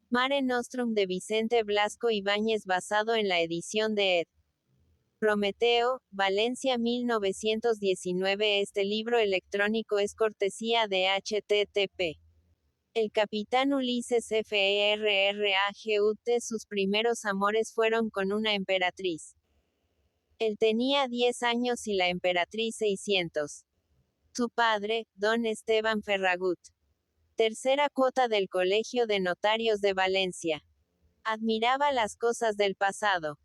Mare Nostrum de Vicente Blasco Ibáñez basado en la edición de ed. Prometeo, Valencia 1919. Este libro electrónico es cortesía de http. El capitán Ulises Ferragut. Sus primeros amores fueron con una emperatriz. Él tenía 10 años y la emperatriz 600. Su padre, don Esteban Ferragut. Tercera cuota del Colegio de Notarios de Valencia. Admiraba las cosas del pasado.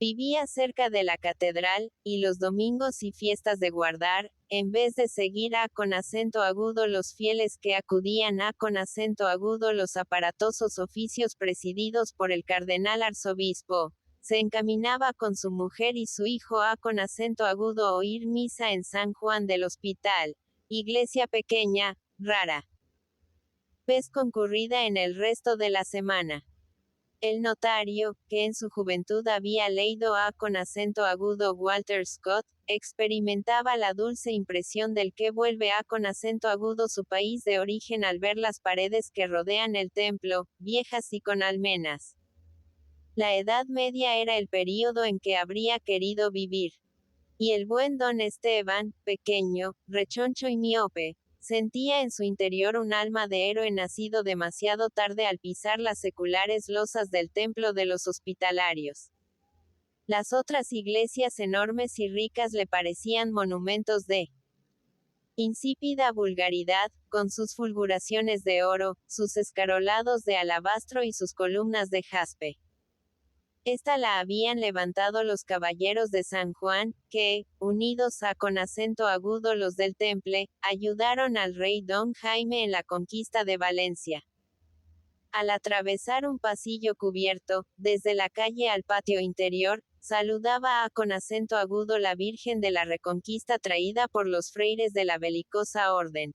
Vivía cerca de la catedral, y los domingos y fiestas de guardar, en vez de seguir a con acento agudo los fieles que acudían a con acento agudo los aparatosos oficios presididos por el cardenal arzobispo, se encaminaba con su mujer y su hijo a con acento agudo a oír misa en San Juan del Hospital, iglesia pequeña, rara vez concurrida en el resto de la semana. El notario, que en su juventud había leído a con acento agudo Walter Scott, experimentaba la dulce impresión del que vuelve a con acento agudo su país de origen al ver las paredes que rodean el templo, viejas y con almenas. La Edad Media era el período en que habría querido vivir. Y el buen don Esteban, pequeño, rechoncho y miope, sentía en su interior un alma de héroe nacido demasiado tarde al pisar las seculares losas del templo de los hospitalarios. Las otras iglesias enormes y ricas le parecían monumentos de insípida vulgaridad, con sus fulguraciones de oro, sus escarolados de alabastro y sus columnas de jaspe. Esta la habían levantado los caballeros de San Juan, que, unidos a con acento agudo los del Temple, ayudaron al rey don Jaime en la conquista de Valencia. Al atravesar un pasillo cubierto, desde la calle al patio interior, saludaba a con acento agudo la Virgen de la Reconquista traída por los freires de la belicosa orden.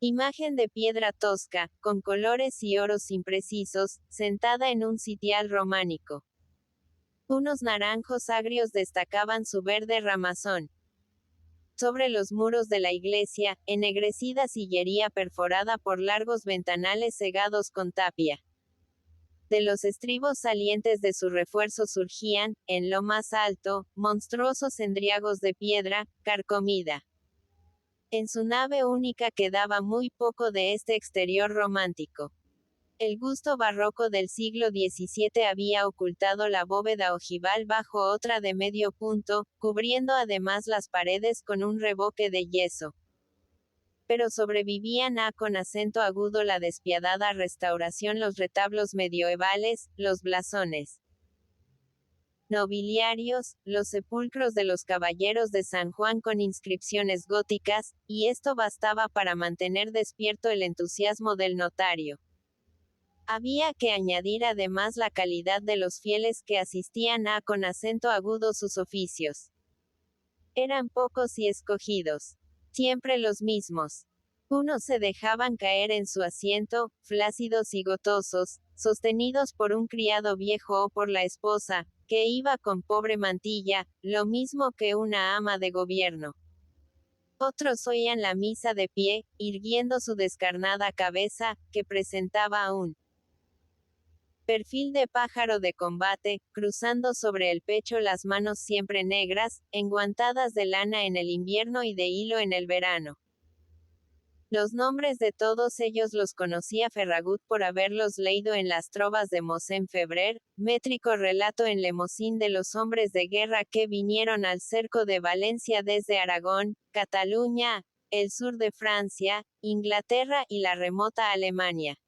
Imagen de piedra tosca, con colores y oros imprecisos, sentada en un sitial románico. Unos naranjos agrios destacaban su verde ramazón. Sobre los muros de la iglesia, ennegrecida sillería perforada por largos ventanales cegados con tapia. De los estribos salientes de su refuerzo surgían, en lo más alto, monstruosos endriagos de piedra, carcomida. En su nave única quedaba muy poco de este exterior romántico. El gusto barroco del siglo XVII había ocultado la bóveda ojival bajo otra de medio punto, cubriendo además las paredes con un revoque de yeso. Pero sobrevivían a con acento agudo la despiadada restauración los retablos medievales, los blasones nobiliarios, los sepulcros de los caballeros de San Juan con inscripciones góticas, y esto bastaba para mantener despierto el entusiasmo del notario. Había que añadir además la calidad de los fieles que asistían a con acento agudo sus oficios. Eran pocos y escogidos. Siempre los mismos. Unos se dejaban caer en su asiento, flácidos y gotosos, sostenidos por un criado viejo o por la esposa, que iba con pobre mantilla, lo mismo que una ama de gobierno. Otros oían la misa de pie, irguiendo su descarnada cabeza, que presentaba un perfil de pájaro de combate, cruzando sobre el pecho las manos siempre negras, enguantadas de lana en el invierno y de hilo en el verano. Los nombres de todos ellos los conocía Ferragut por haberlos leído en las trovas de Mosén Febrer, métrico relato en Lemosín de los hombres de guerra que vinieron al cerco de Valencia desde Aragón, Cataluña, el sur de Francia, Inglaterra y la remota Alemania.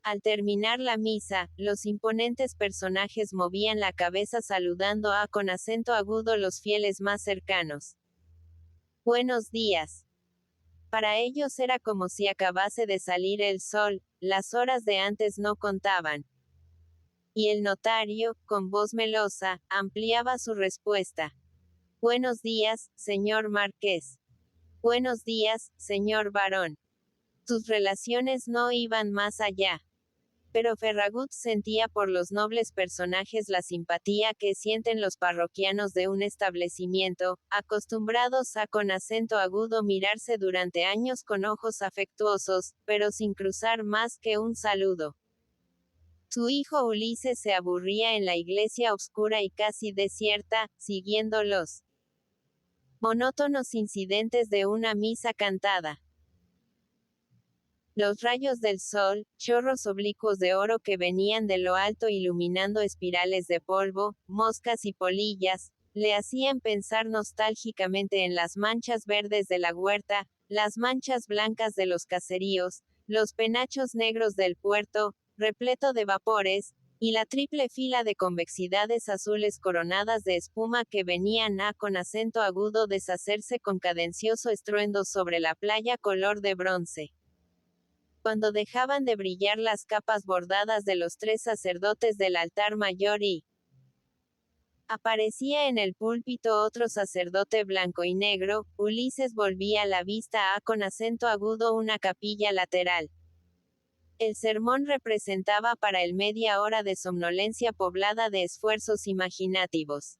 Al terminar la misa, los imponentes personajes movían la cabeza saludando a con acento agudo los fieles más cercanos. Buenos días. Para ellos era como si acabase de salir el sol, las horas de antes no contaban. Y el notario, con voz melosa, ampliaba su respuesta. Buenos días, señor marqués. Buenos días, señor barón. Sus relaciones no iban más allá. Pero Ferragut sentía por los nobles personajes la simpatía que sienten los parroquianos de un establecimiento, acostumbrados a con acento agudo mirarse durante años con ojos afectuosos, pero sin cruzar más que un saludo. Su hijo Ulises se aburría en la iglesia oscura y casi desierta, siguiendo los monótonos incidentes de una misa cantada. Los rayos del sol, chorros oblicuos de oro que venían de lo alto iluminando espirales de polvo, moscas y polillas, le hacían pensar nostálgicamente en las manchas verdes de la huerta, las manchas blancas de los caseríos, los penachos negros del puerto, repleto de vapores, y la triple fila de convexidades azules coronadas de espuma que venían a con acento agudo deshacerse con cadencioso estruendo sobre la playa color de bronce. Cuando dejaban de brillar las capas bordadas de los tres sacerdotes del altar mayor y aparecía en el púlpito otro sacerdote blanco y negro, Ulises volvía la vista a con acento agudo una capilla lateral. El sermón representaba para él media hora de somnolencia poblada de esfuerzos imaginativos.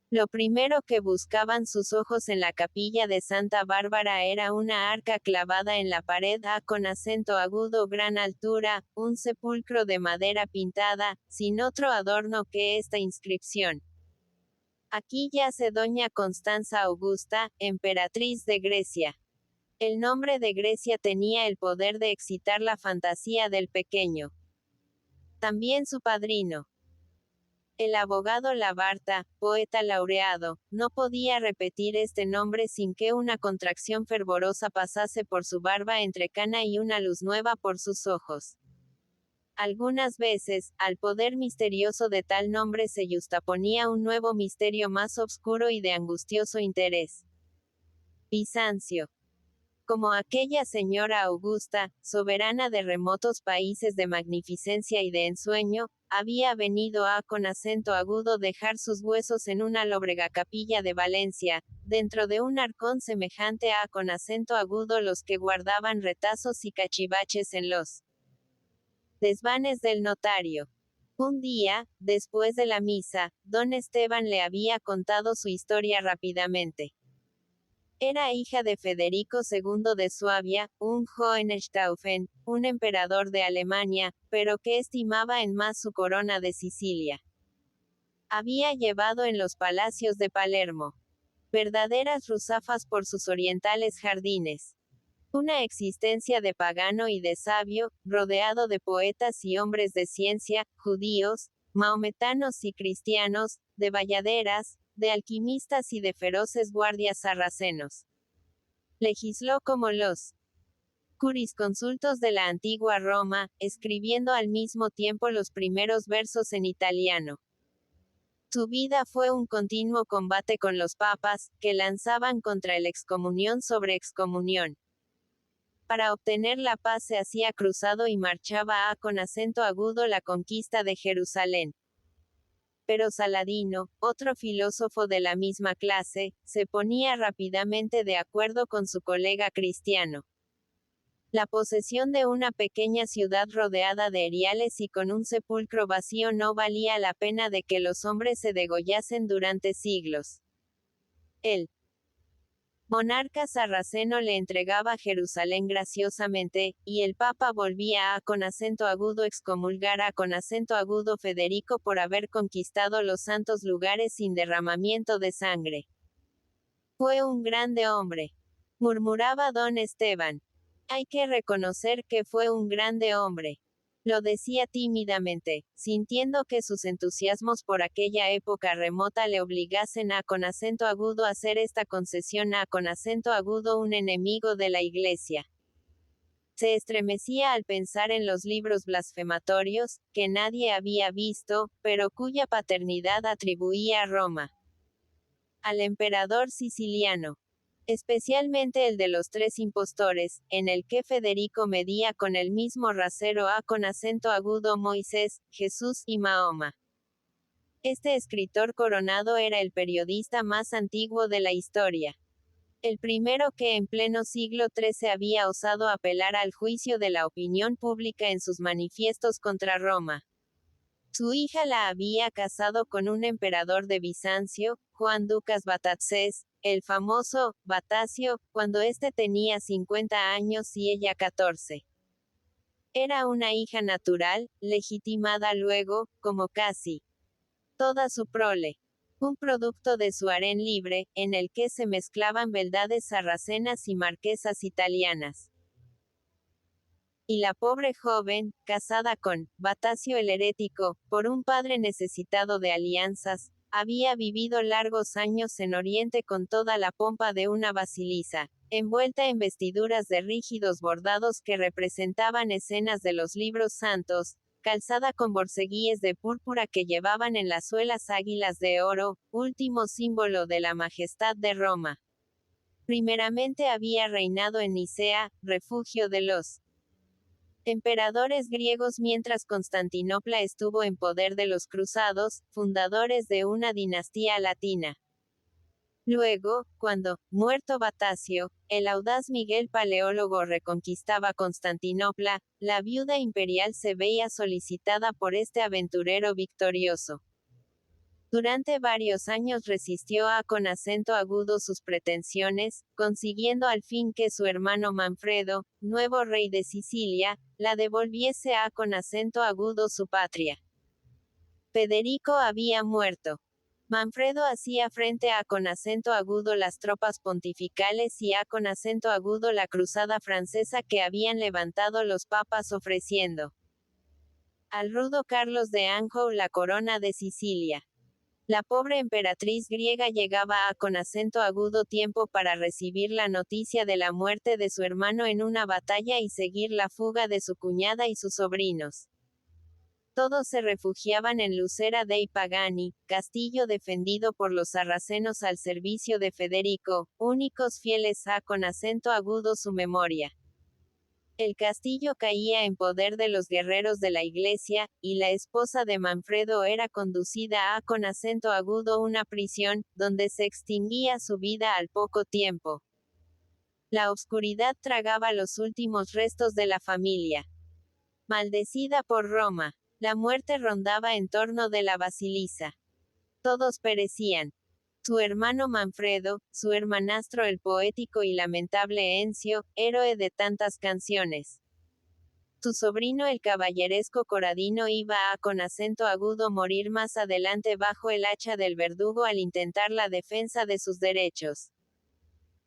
Lo primero que buscaban sus ojos en la capilla de Santa Bárbara era una arca clavada en la pared con acento agudo gran altura, un sepulcro de madera pintada, sin otro adorno que esta inscripción. Aquí yace doña Constanza Augusta, emperatriz de Grecia. El nombre de Grecia tenía el poder de excitar la fantasía del pequeño. También su padrino. El abogado Labarta, poeta laureado, no podía repetir este nombre sin que una contracción fervorosa pasase por su barba entrecana y una luz nueva por sus ojos. Algunas veces, al poder misterioso de tal nombre se yustaponía un nuevo misterio más obscuro y de angustioso interés. Bizancio. Como aquella señora Augusta, soberana de remotos países de magnificencia y de ensueño, había venido a con acento agudo dejar sus huesos en una lóbrega capilla de Valencia, dentro de un arcón semejante a con acento agudo los que guardaban retazos y cachivaches en los desvanes del notario. Un día, después de la misa, don Esteban le había contado su historia rápidamente. Era hija de Federico II de Suabia, un Hohenstaufen, un emperador de Alemania, pero que estimaba en más su corona de Sicilia. Había llevado en los palacios de Palermo verdaderas rusafas por sus orientales jardines. Una existencia de pagano y de sabio, rodeado de poetas y hombres de ciencia, judíos, maometanos y cristianos, de bayaderas, de alquimistas y de feroces guardias sarracenos. Legisló como los jurisconsultos de la antigua Roma, escribiendo al mismo tiempo los primeros versos en italiano. Su vida fue un continuo combate con los papas, que lanzaban contra el excomunión sobre excomunión. Para obtener la paz se hacía cruzado y marchaba con acento agudo la conquista de Jerusalén. Pero Saladino, otro filósofo de la misma clase, se ponía rápidamente de acuerdo con su colega cristiano. La posesión de una pequeña ciudad rodeada de eriales y con un sepulcro vacío no valía la pena de que los hombres se degollasen durante siglos. El monarca sarraceno le entregaba Jerusalén graciosamente, y el Papa volvía a con acento agudo excomulgar a con acento agudo Federico por haber conquistado los santos lugares sin derramamiento de sangre. Fue un grande hombre, murmuraba don Esteban. Hay que reconocer que fue un grande hombre. Lo decía tímidamente, sintiendo que sus entusiasmos por aquella época remota le obligasen a con acento agudo hacer esta concesión a con acento agudo un enemigo de la Iglesia. Se estremecía al pensar en los libros blasfematorios, que nadie había visto, pero cuya paternidad atribuía a Roma. Al emperador siciliano. Especialmente el de los tres impostores, en el que Federico medía con el mismo rasero a con acento agudo Moisés, Jesús y Mahoma. Este escritor coronado era el periodista más antiguo de la historia. el primero que en pleno siglo XIII había osado apelar al juicio de la opinión pública en sus manifiestos contra Roma. Su hija la había casado con un emperador de Bizancio, Juan Ducas Vatatzes, el famoso Vatacio, cuando éste tenía 50 años y ella 14. Era una hija natural, legitimada luego, como casi toda su prole. Un producto de su harén libre, en el que se mezclaban beldades sarracenas y marquesas italianas. Y la pobre joven, casada con Vatacio el herético, por un padre necesitado de alianzas, había vivido largos años en Oriente con toda la pompa de una basilisa, envuelta en vestiduras de rígidos bordados que representaban escenas de los libros santos, calzada con borceguíes de púrpura que llevaban en las suelas águilas de oro, último símbolo de la majestad de Roma. Primeramente había reinado en Nicea, refugio de los emperadores griegos, mientras Constantinopla estuvo en poder de los cruzados, fundadores de una dinastía latina. Luego, cuando, muerto Vatacio, el audaz Miguel Paleólogo reconquistaba Constantinopla, la viuda imperial se veía solicitada por este aventurero victorioso. Durante varios años resistió con acento agudo sus pretensiones, consiguiendo al fin que su hermano Manfredo, nuevo rey de Sicilia, la devolviese con acento agudo su patria. Federico había muerto. Manfredo hacía frente con acento agudo las tropas pontificales y con acento agudo la cruzada francesa que habían levantado los papas ofreciendo al rudo Carlos de Anjou la corona de Sicilia. La pobre emperatriz griega llegaba con acento agudo tiempo para recibir la noticia de la muerte de su hermano en una batalla y seguir la fuga de su cuñada y sus sobrinos. Todos se refugiaban en Lucera dei Pagani, castillo defendido por los sarracenos al servicio de Federico, únicos fieles con acento agudo su memoria. El castillo caía en poder de los guerreros de la iglesia, y la esposa de Manfredo era conducida con acento agudo una prisión, donde se extinguía su vida al poco tiempo. La oscuridad tragaba los últimos restos de la familia. Maldecida por Roma, la muerte rondaba en torno de la basilisa. Todos perecían. Su hermano Manfredo, su hermanastro el poético y lamentable Encio, héroe de tantas canciones. Su sobrino el caballeresco Coradino iba con acento agudo morir más adelante bajo el hacha del verdugo al intentar la defensa de sus derechos.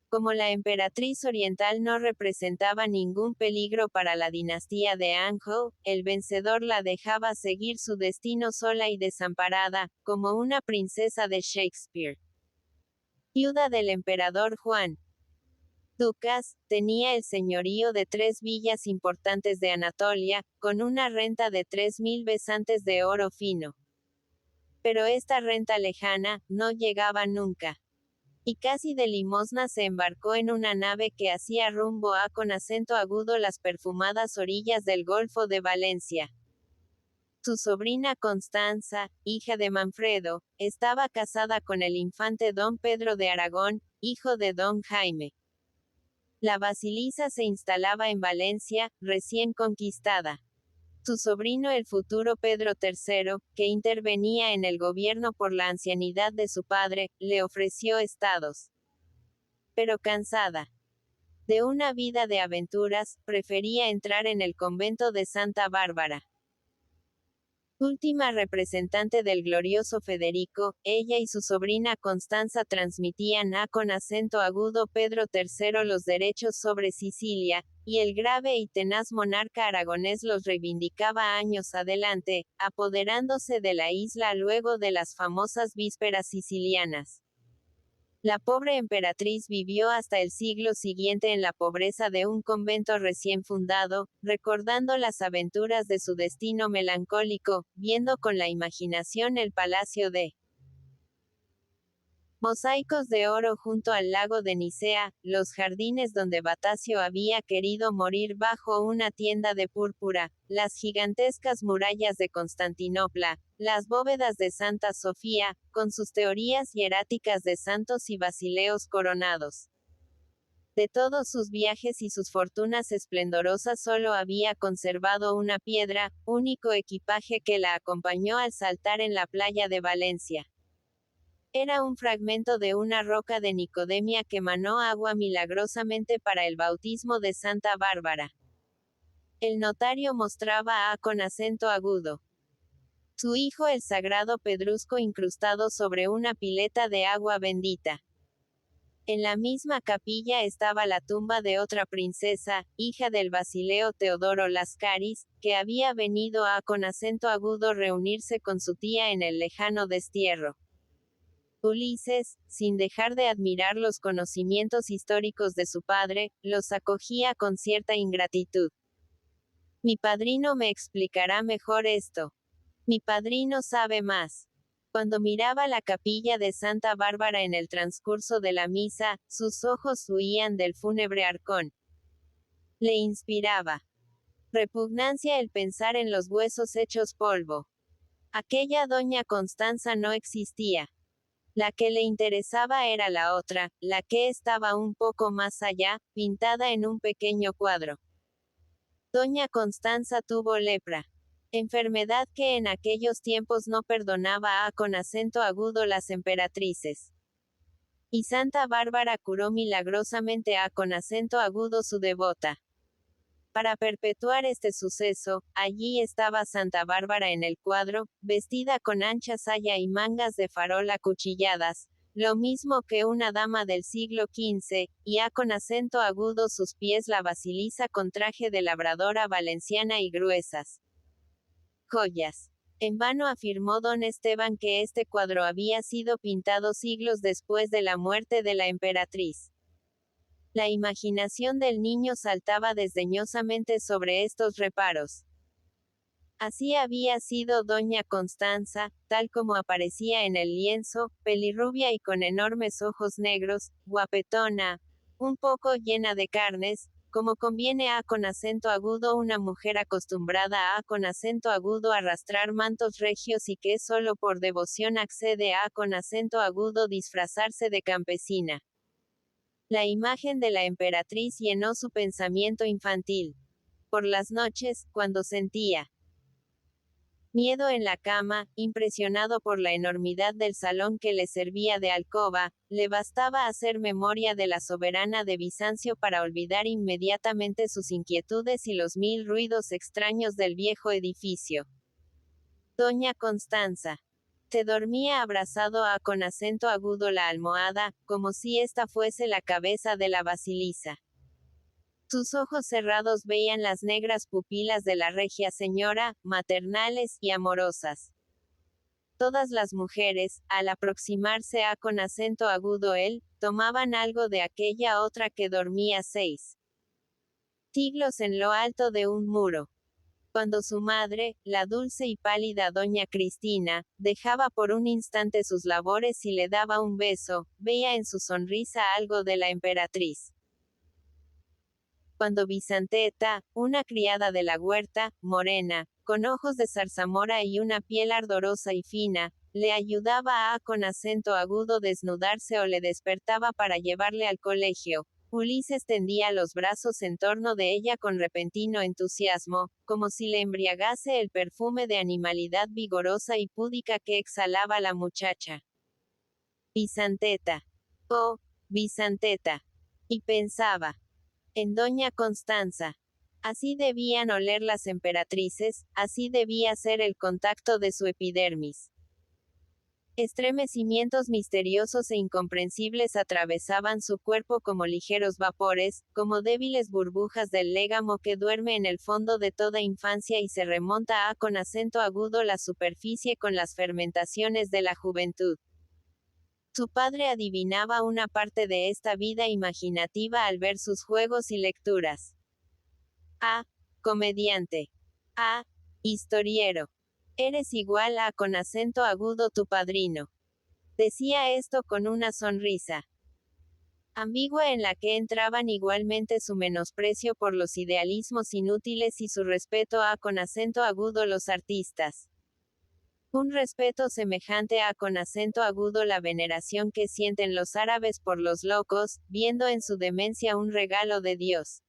Como la emperatriz oriental no representaba ningún peligro para la dinastía de Anjou, el vencedor la dejaba seguir su destino sola y desamparada, como una princesa de Shakespeare. Viuda del emperador Juan Ducas, tenía el señorío de 3 villas importantes de Anatolia, con una renta de 3.000 besantes de oro fino. Pero esta renta lejana, no llegaba nunca. Y casi de limosna se embarcó en una nave que hacía rumbo con acento agudo las perfumadas orillas del Golfo de Valencia. Su sobrina Constanza, hija de Manfredo, estaba casada con el infante don Pedro de Aragón, hijo de don Jaime. La basilisa se instalaba en Valencia, recién conquistada. Su sobrino el futuro Pedro III, que intervenía en el gobierno por la ancianidad de su padre, le ofreció estados. Pero cansada de una vida de aventuras, prefería entrar en el convento de Santa Bárbara. Última representante del glorioso Federico, ella y su sobrina Constanza transmitían con acento agudo Pedro III los derechos sobre Sicilia, y el grave y tenaz monarca aragonés los reivindicaba años adelante, apoderándose de la isla luego de las famosas vísperas sicilianas. La pobre emperatriz vivió hasta el siglo siguiente en la pobreza de un convento recién fundado, recordando las aventuras de su destino melancólico, viendo con la imaginación el palacio de mosaicos de oro junto al lago de Nicea, los jardines donde Vatacio había querido morir bajo una tienda de púrpura, las gigantescas murallas de Constantinopla, las bóvedas de Santa Sofía, con sus teorías hieráticas de santos y basileos coronados. De todos sus viajes y sus fortunas esplendorosas solo había conservado una piedra, único equipaje que la acompañó al saltar en la playa de Valencia. Era un fragmento de una roca de Nicodemia que manó agua milagrosamente para el bautismo de Santa Bárbara. El notario mostraba a con acento agudo. Su hijo el sagrado pedrusco incrustado sobre una pileta de agua bendita. En la misma capilla estaba la tumba de otra princesa, hija del Basileo Teodoro Lascaris, que había venido a con acento agudo reunirse con su tía en el lejano destierro. Ulises, sin dejar de admirar los conocimientos históricos de su padre, los acogía con cierta ingratitud. Mi padrino me explicará mejor esto. Mi padrino sabe más. Cuando miraba la capilla de Santa Bárbara en el transcurso de la misa, sus ojos huían del fúnebre arcón. Le inspiraba repugnancia el pensar en los huesos hechos polvo. Aquella doña Constanza no existía. La que le interesaba era la otra, la que estaba un poco más allá, pintada en un pequeño cuadro. Doña Constanza tuvo lepra. Enfermedad que en aquellos tiempos no perdonaba a con acento agudo las emperatrices. Y Santa Bárbara curó milagrosamente a con acento agudo su devota. Para perpetuar este suceso, allí estaba Santa Bárbara en el cuadro, vestida con ancha saya y mangas de farol acuchilladas, lo mismo que una dama del siglo XV, y a con acento agudo sus pies la basilisa con traje de labradora valenciana y gruesas joyas. En vano afirmó don Esteban que este cuadro había sido pintado siglos después de la muerte de la emperatriz. La imaginación del niño saltaba desdeñosamente sobre estos reparos. Así había sido doña Constanza, tal como aparecía en el lienzo, pelirrubia y con enormes ojos negros, guapetona, un poco llena de carnes, como conviene a con acento agudo una mujer acostumbrada a con acento agudo arrastrar mantos regios y que solo por devoción accede a con acento agudo disfrazarse de campesina. La imagen de la emperatriz llenó su pensamiento infantil. Por las noches, cuando sentía miedo en la cama, impresionado por la enormidad del salón que le servía de alcoba, le bastaba hacer memoria de la soberana de Bizancio para olvidar inmediatamente sus inquietudes y los mil ruidos extraños del viejo edificio. Doña Constanza. Se dormía abrazado a con acento agudo la almohada, como si esta fuese la cabeza de la basilisa. Sus ojos cerrados veían las negras pupilas de la regia señora, maternales y amorosas. Todas las mujeres, al aproximarse a con acento agudo él, tomaban algo de aquella otra que dormía 6 siglos en lo alto de un muro. Cuando su madre, la dulce y pálida doña Cristina, dejaba por un instante sus labores y le daba un beso, veía en su sonrisa algo de la emperatriz. Cuando Bizanteta, una criada de la huerta, morena, con ojos de zarzamora y una piel ardorosa y fina, le ayudaba a con acento agudo desnudarse o le despertaba para llevarle al colegio, Ulises tendía los brazos en torno de ella con repentino entusiasmo, como si le embriagase el perfume de animalidad vigorosa y púdica que exhalaba la muchacha. Bizanteta. Oh, Bizanteta. Y pensaba en doña Constanza. Así debían oler las emperatrices, así debía ser el contacto de su epidermis. Estremecimientos misteriosos e incomprensibles atravesaban su cuerpo como ligeros vapores, como débiles burbujas del légamo que duerme en el fondo de toda infancia y se remonta a con acento agudo la superficie con las fermentaciones de la juventud. Su padre adivinaba una parte de esta vida imaginativa al ver sus juegos y lecturas. Comediante. Historiero. Eres igual a con acento agudo tu padrino. Decía esto con una sonrisa ambigua en la que entraban igualmente su menosprecio por los idealismos inútiles y su respeto a con acento agudo los artistas. Un respeto semejante a con acento agudo la veneración que sienten los árabes por los locos, viendo en su demencia un regalo de Dios.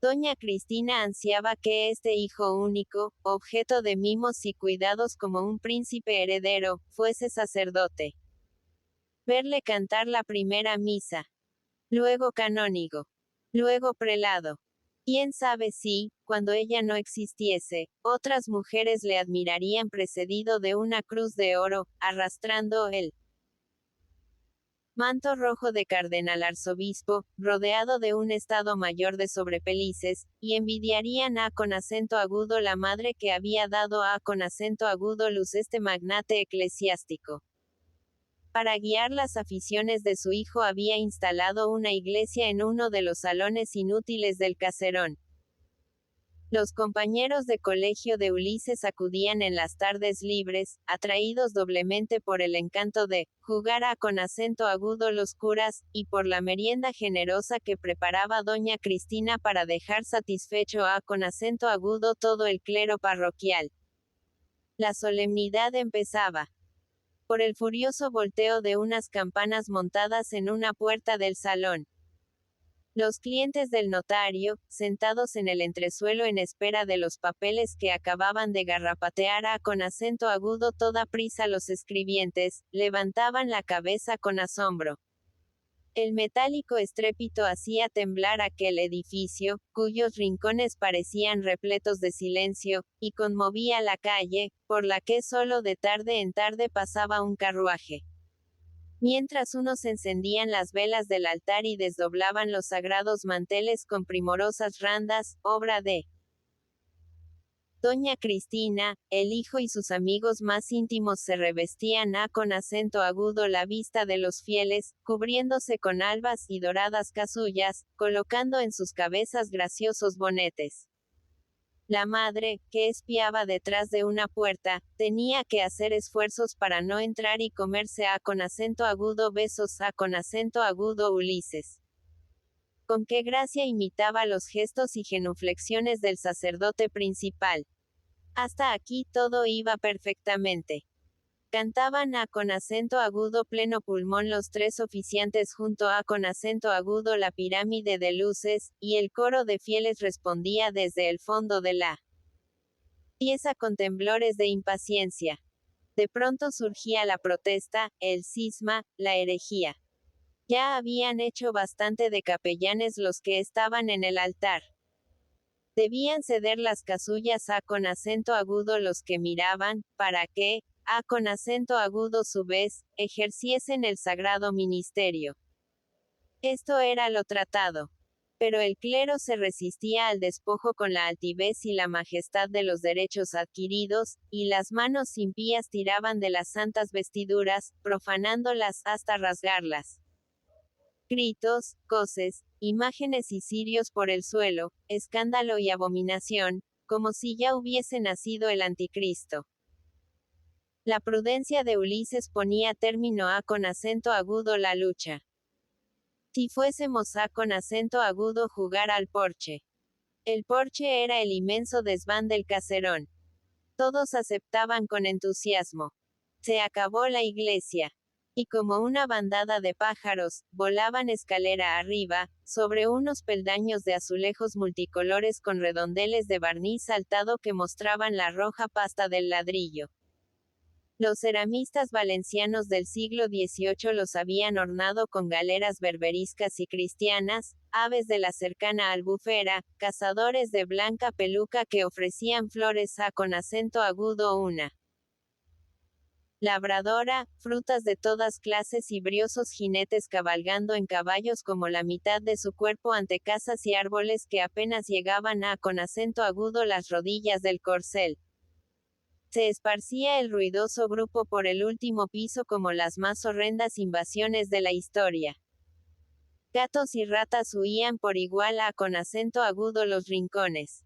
Doña Cristina ansiaba que este hijo único, objeto de mimos y cuidados como un príncipe heredero, fuese sacerdote. Verle cantar la primera misa. Luego canónigo. Luego prelado. Quién sabe si, cuando ella no existiese, otras mujeres le admirarían precedido de una cruz de oro, arrastrando el manto rojo de cardenal arzobispo, rodeado de un estado mayor de sobrepelices, y envidiarían a con acento agudo la madre que había dado a con acento agudo luz este magnate eclesiástico. Para guiar las aficiones de su hijo había instalado una iglesia en uno de los salones inútiles del caserón. Los compañeros de colegio de Ulises acudían en las tardes libres, atraídos doblemente por el encanto de jugar a con acento agudo los curas, y por la merienda generosa que preparaba doña Cristina para dejar satisfecho a con acento agudo todo el clero parroquial. La solemnidad empezaba por el furioso volteo de unas campanas montadas en una puerta del salón. Los clientes del notario, sentados en el entresuelo en espera de los papeles que acababan de garrapatear a con acento agudo toda prisa los escribientes, levantaban la cabeza con asombro. El metálico estrépito hacía temblar aquel edificio, cuyos rincones parecían repletos de silencio, y conmovía la calle, por la que solo de tarde en tarde pasaba un carruaje. Mientras unos encendían las velas del altar y desdoblaban los sagrados manteles con primorosas randas, obra de doña Cristina, el hijo y sus amigos más íntimos se revestían a con acento agudo la vista de los fieles, cubriéndose con albas y doradas casullas, colocando en sus cabezas graciosos bonetes. La madre, que espiaba detrás de una puerta, tenía que hacer esfuerzos para no entrar y comerse a con acento agudo besos a con acento agudo Ulises. Con qué gracia imitaba los gestos y genuflexiones del sacerdote principal. Hasta aquí todo iba perfectamente. Cantaban a con acento agudo pleno pulmón los tres oficiantes junto a con acento agudo la pirámide de luces, y el coro de fieles respondía desde el fondo de la pieza con temblores de impaciencia. De pronto surgía la protesta, el cisma, la herejía. Ya habían hecho bastante de capellanes los que estaban en el altar. Debían ceder las casullas a con acento agudo los que miraban, para que, a con acento agudo su vez, ejerciesen el sagrado ministerio. Esto era lo tratado. Pero el clero se resistía al despojo con la altivez y la majestad de los derechos adquiridos, y las manos impías tiraban de las santas vestiduras, profanándolas hasta rasgarlas. Gritos, coces, imágenes y cirios por el suelo, escándalo y abominación, como si ya hubiese nacido el anticristo. La prudencia de Ulises ponía término a con acento agudo la lucha. Si fuésemos a con acento agudo jugar al porche. El porche era el inmenso desván del caserón. Todos aceptaban con entusiasmo. Se acabó la iglesia. Y como una bandada de pájaros, volaban escalera arriba, sobre unos peldaños de azulejos multicolores con redondeles de barniz saltado que mostraban la roja pasta del ladrillo. Los ceramistas valencianos del siglo XVIII los habían ornado con galeras berberiscas y cristianas, aves de la cercana Albufera, cazadores de blanca peluca que ofrecían flores a con acento agudo una labradora, frutas de todas clases y briosos jinetes cabalgando en caballos como la mitad de su cuerpo ante casas y árboles que apenas llegaban a con acento agudo las rodillas del corcel. Se esparcía el ruidoso grupo por el último piso como las más horrendas invasiones de la historia. Gatos y ratas huían por igual a con acento agudo los rincones.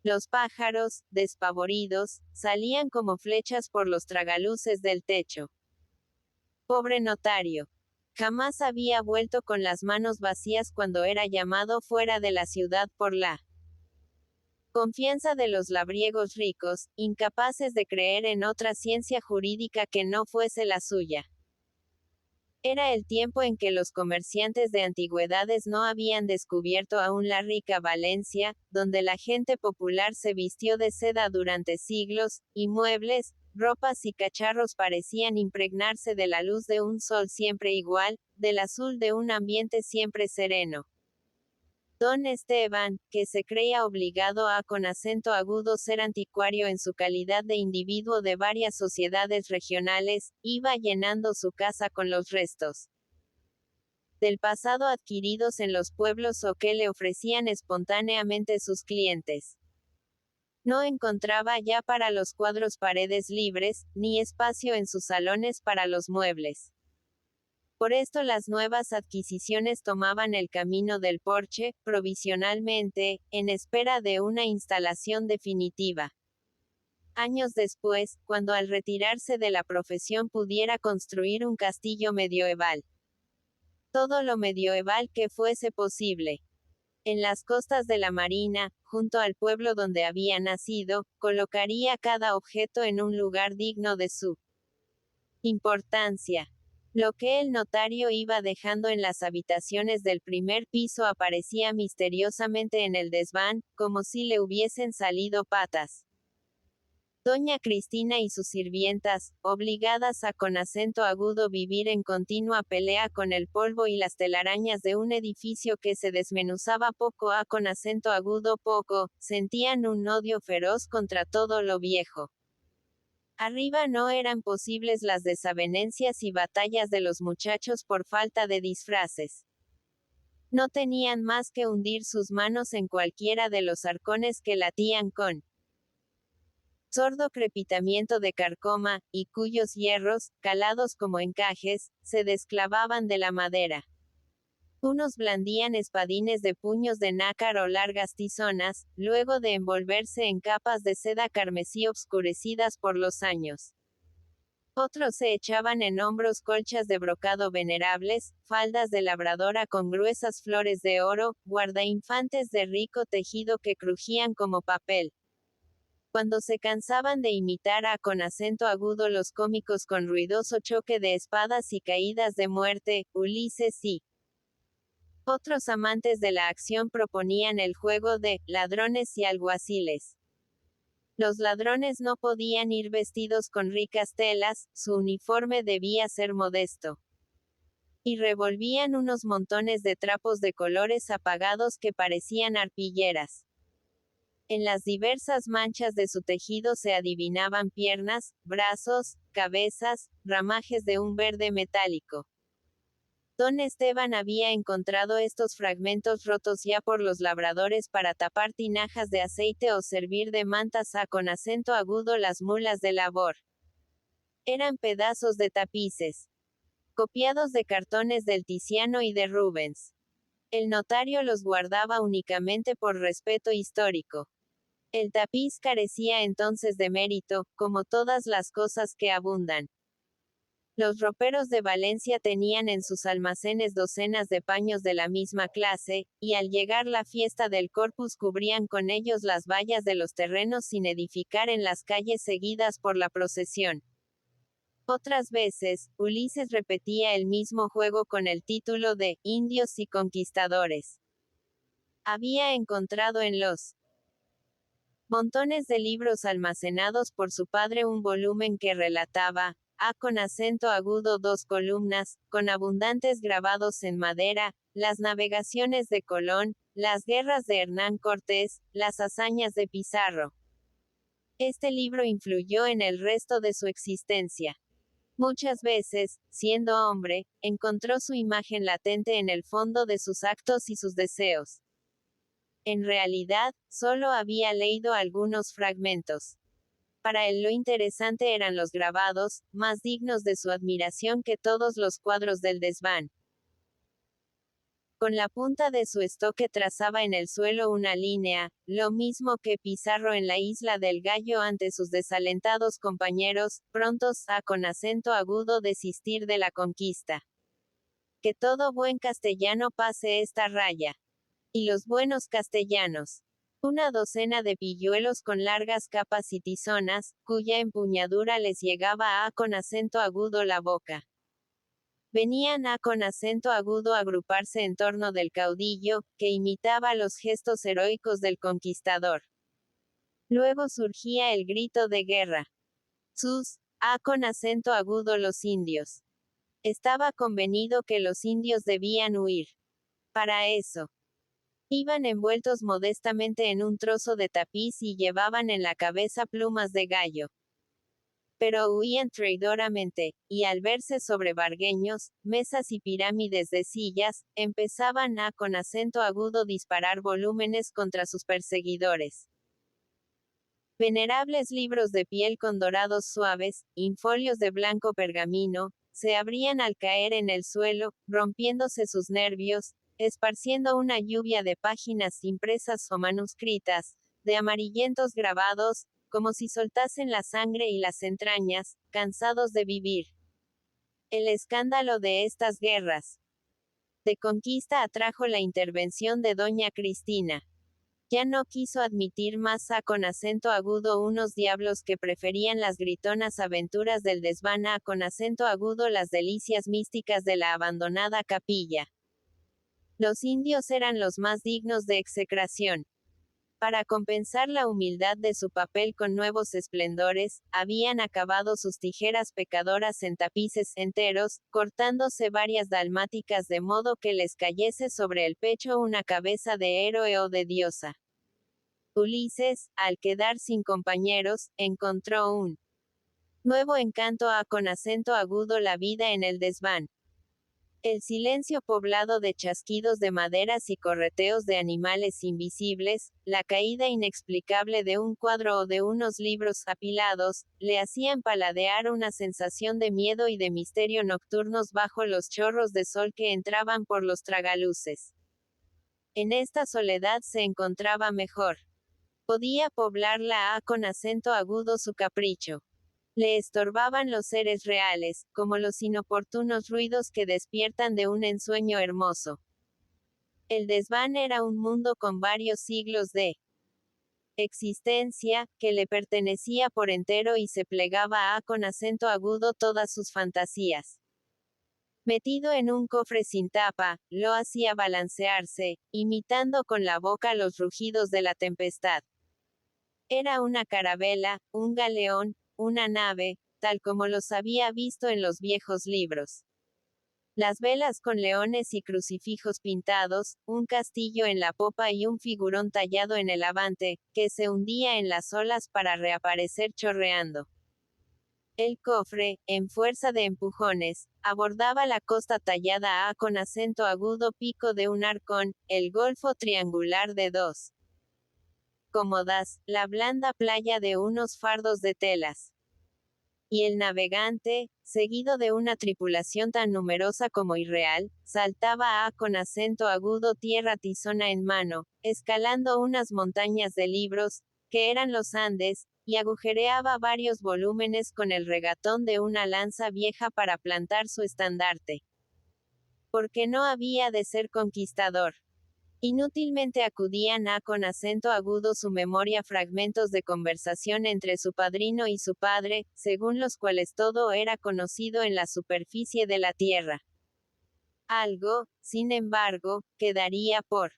Los pájaros, despavoridos, salían como flechas por los tragaluces del techo. Pobre notario. Jamás había vuelto con las manos vacías cuando era llamado fuera de la ciudad por la Confianza de los labriegos ricos, incapaces de creer en otra ciencia jurídica que no fuese la suya. Era el tiempo en que los comerciantes de antigüedades no habían descubierto aún la rica Valencia, donde la gente popular se vistió de seda durante siglos, y muebles, ropas y cacharros parecían impregnarse de la luz de un sol siempre igual, del azul de un ambiente siempre sereno. Don Esteban, que se creía obligado a con acento agudo ser anticuario en su calidad de individuo de varias sociedades regionales, iba llenando su casa con los restos del pasado adquiridos en los pueblos o que le ofrecían espontáneamente sus clientes. No encontraba ya para los cuadros paredes libres, ni espacio en sus salones para los muebles. Por esto las nuevas adquisiciones tomaban el camino del porche, provisionalmente, en espera de una instalación definitiva. Años después, cuando al retirarse de la profesión pudiera construir un castillo medioeval. Todo lo medioeval que fuese posible. En las costas de la Marina, junto al pueblo donde había nacido, colocaría cada objeto en un lugar digno de su importancia. Lo que el notario iba dejando en las habitaciones del primer piso aparecía misteriosamente en el desván, como si le hubiesen salido patas. Doña Cristina y sus sirvientas, obligadas a con acento agudo vivir en continua pelea con el polvo y las telarañas de un edificio que se desmenuzaba poco a con acento agudo poco, sentían un odio feroz contra todo lo viejo. Arriba no eran posibles las desavenencias y batallas de los muchachos por falta de disfraces. No tenían más que hundir sus manos en cualquiera de los arcones que latían con sordo crepitamiento de carcoma, y cuyos hierros, calados como encajes, se desclavaban de la madera. Unos blandían espadines de puños de nácar o largas tizonas, luego de envolverse en capas de seda carmesí obscurecidas por los años. Otros se echaban en hombros colchas de brocado venerables, faldas de labradora con gruesas flores de oro, guardainfantes de rico tejido que crujían como papel. Cuando se cansaban de imitar a con acento agudo los cómicos con ruidoso choque de espadas y caídas de muerte, Ulises y otros amantes de la acción proponían el juego de ladrones y alguaciles. Los ladrones no podían ir vestidos con ricas telas, su uniforme debía ser modesto. Y revolvían unos montones de trapos de colores apagados que parecían arpilleras. En las diversas manchas de su tejido se adivinaban piernas, brazos, cabezas, ramajes de un verde metálico. Don Esteban había encontrado estos fragmentos rotos ya por los labradores para tapar tinajas de aceite o servir de mantas a con acento agudo las mulas de labor. Eran pedazos de tapices, copiados de cartones del Tiziano y de Rubens. El notario los guardaba únicamente por respeto histórico. El tapiz carecía entonces de mérito, como todas las cosas que abundan. Los roperos de Valencia tenían en sus almacenes docenas de paños de la misma clase, y al llegar la fiesta del Corpus cubrían con ellos las vallas de los terrenos sin edificar en las calles seguidas por la procesión. Otras veces, Ulises repetía el mismo juego con el título de Indios y Conquistadores. Había encontrado en los montones de libros almacenados por su padre un volumen que relataba, con acento agudo 2 columnas, con abundantes grabados en madera, las navegaciones de Colón, las guerras de Hernán Cortés, las hazañas de Pizarro. Este libro influyó en el resto de su existencia. Muchas veces, siendo hombre, encontró su imagen latente en el fondo de sus actos y sus deseos. En realidad, solo había leído algunos fragmentos. Para él lo interesante eran los grabados, más dignos de su admiración que todos los cuadros del desván. Con la punta de su estoque trazaba en el suelo una línea, lo mismo que Pizarro en la isla del Gallo ante sus desalentados compañeros, prontos a con acento agudo desistir de la conquista. Que todo buen castellano pase esta raya. Y los buenos castellanos. una docena de pilluelos con largas capas y tizonas, cuya empuñadura les llegaba a con acento agudo la boca. Venían a con acento agudo a agruparse en torno del caudillo, que imitaba los gestos heroicos del conquistador. Luego surgía el grito de guerra. Sus, a con acento agudo los indios. Estaba convenido que los indios debían huir. Para eso, iban envueltos modestamente en un trozo de tapiz y llevaban en la cabeza plumas de gallo. Pero huían traidoramente, y al verse sobre vargueños, mesas y pirámides de sillas, empezaban a con acento agudo disparar volúmenes contra sus perseguidores. Venerables libros de piel con dorados suaves, infolios de blanco pergamino, se abrían al caer en el suelo, rompiéndose sus nervios, esparciendo una lluvia de páginas impresas o manuscritas, de amarillentos grabados, como si soltasen la sangre y las entrañas, cansados de vivir. El escándalo de estas guerras de conquista atrajo la intervención de doña Cristina. Ya no quiso admitir más a con acento agudo unos diablos que preferían las gritonas aventuras del desván a con acento agudo las delicias místicas de la abandonada capilla. Los indios eran los más dignos de execración. Para compensar la humildad de su papel con nuevos esplendores, habían acabado sus tijeras pecadoras en tapices enteros, cortándose varias dalmáticas de modo que les cayese sobre el pecho una cabeza de héroe o de diosa. Ulises, al quedar sin compañeros, encontró un nuevo encanto a con acento agudo la vida en el desván. El silencio poblado de chasquidos de maderas y correteos de animales invisibles, la caída inexplicable de un cuadro o de unos libros apilados, le hacían paladear una sensación de miedo y de misterio nocturnos bajo los chorros de sol que entraban por los tragaluces. En esta soledad se encontraba mejor. Podía poblarla a con acento agudo su capricho. Le estorbaban los seres reales, como los inoportunos ruidos que despiertan de un ensueño hermoso. El desván era un mundo con varios siglos de existencia, que le pertenecía por entero y se plegaba a con acento agudo todas sus fantasías. Metido en un cofre sin tapa, lo hacía balancearse, imitando con la boca los rugidos de la tempestad. Era una carabela, un galeón, una nave, tal como los había visto en los viejos libros. Las velas con leones y crucifijos pintados, un castillo en la popa y un figurón tallado en el avante, que se hundía en las olas para reaparecer chorreando. El cofre, en fuerza de empujones, abordaba la costa tallada a con acento agudo pico de un arcón, el golfo triangular de dos cómodas, la blanda playa de unos fardos de telas. Y el navegante, seguido de una tripulación tan numerosa como irreal, saltaba a con acento agudo tierra tizona en mano, escalando unas montañas de libros, que eran los Andes, y agujereaba varios volúmenes con el regatón de una lanza vieja para plantar su estandarte. Porque no había de ser conquistador. Inútilmente acudían a con acento agudo su memoria fragmentos de conversación entre su padrino y su padre, según los cuales todo era conocido en la superficie de la tierra. Algo, sin embargo, quedaría por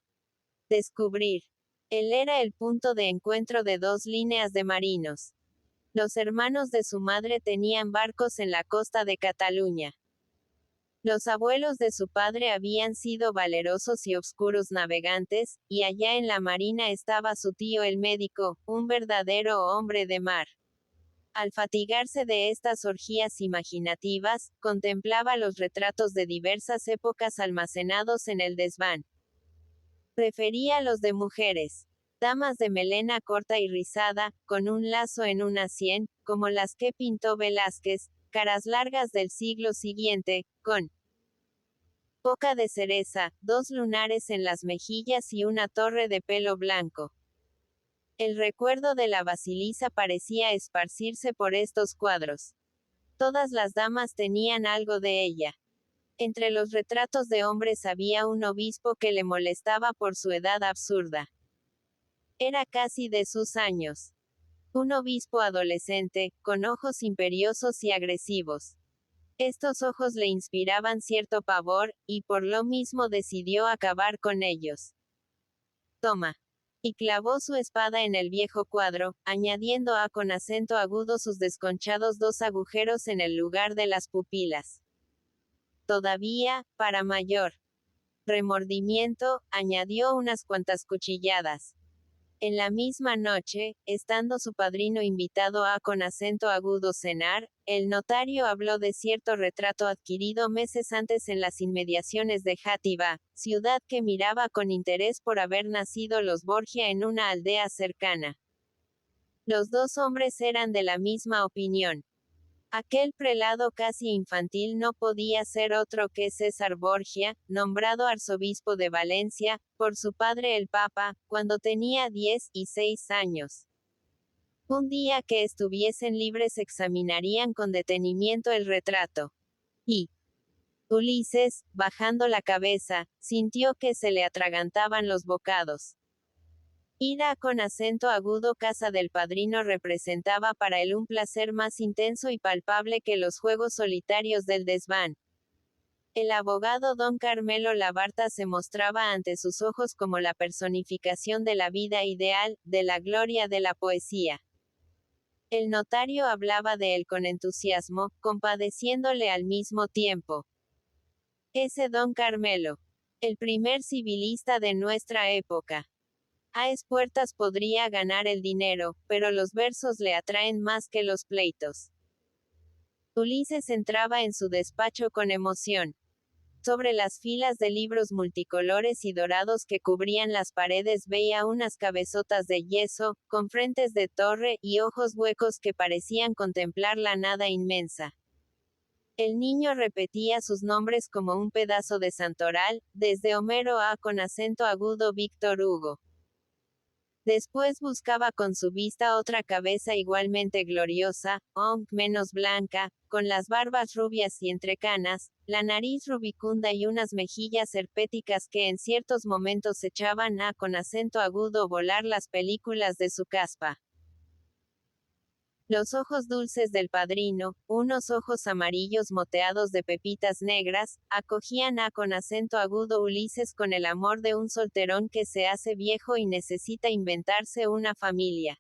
descubrir. Él era el punto de encuentro de dos líneas de marinos. Los hermanos de su madre tenían barcos en la costa de Cataluña. Los abuelos de su padre habían sido valerosos y obscuros navegantes, y allá en la marina estaba su tío el médico, un verdadero hombre de mar. Al fatigarse de estas orgías imaginativas, contemplaba los retratos de diversas épocas almacenados en el desván. Prefería los de mujeres, damas de melena corta y rizada, con un lazo en una sien, como las que pintó Velázquez, caras largas del siglo siguiente, con boca de cereza, dos lunares en las mejillas y una torre de pelo blanco. El recuerdo de la Basilisa parecía esparcirse por estos cuadros. Todas las damas tenían algo de ella. Entre los retratos de hombres había un obispo que le molestaba por su edad absurda. Era casi de sus años. Un obispo adolescente, con ojos imperiosos y agresivos. Estos ojos le inspiraban cierto pavor, y por lo mismo decidió acabar con ellos. Toma. Y clavó su espada en el viejo cuadro, añadiendo con acento agudo sus desconchados 2 agujeros en el lugar de las pupilas. Todavía, para mayor remordimiento, añadió unas cuantas cuchilladas. En la misma noche, estando su padrino invitado con acento agudo cenar, el notario habló de cierto retrato adquirido meses antes en las inmediaciones de Játiva, ciudad que miraba con interés por haber nacido los Borgia en una aldea cercana. Los 2 hombres eran de la misma opinión. Aquel prelado casi infantil no podía ser otro que César Borgia, nombrado arzobispo de Valencia, por su padre el Papa, cuando tenía 16 años. Un día que estuviesen libres examinarían con detenimiento el retrato. Y Ulises, bajando la cabeza, sintió que se le atragantaban los bocados. Ir con acento agudo casa del padrino representaba para él un placer más intenso y palpable que los juegos solitarios del desván. El abogado don Carmelo Labarta se mostraba ante sus ojos como la personificación de la vida ideal, de la gloria de la poesía. El notario hablaba de él con entusiasmo, compadeciéndole al mismo tiempo. Ese don Carmelo, el primer civilista de nuestra época. A espuertas podría ganar el dinero, pero los versos le atraen más que los pleitos. Ulises entraba en su despacho con emoción. Sobre las filas de libros multicolores y dorados que cubrían las paredes veía unas cabezotas de yeso, con frentes de torre, y ojos huecos que parecían contemplar la nada inmensa. El niño repetía sus nombres como un pedazo de santoral, desde Homero con acento agudo Víctor Hugo. Después buscaba con su vista otra cabeza igualmente gloriosa, menos blanca, con las barbas rubias y entrecanas, la nariz rubicunda y unas mejillas herpéticas que en ciertos momentos echaban con acento agudo volar las películas de su caspa. Los ojos dulces del padrino, unos ojos amarillos moteados de pepitas negras, acogían con acento agudo Ulises con el amor de un solterón que se hace viejo y necesita inventarse una familia.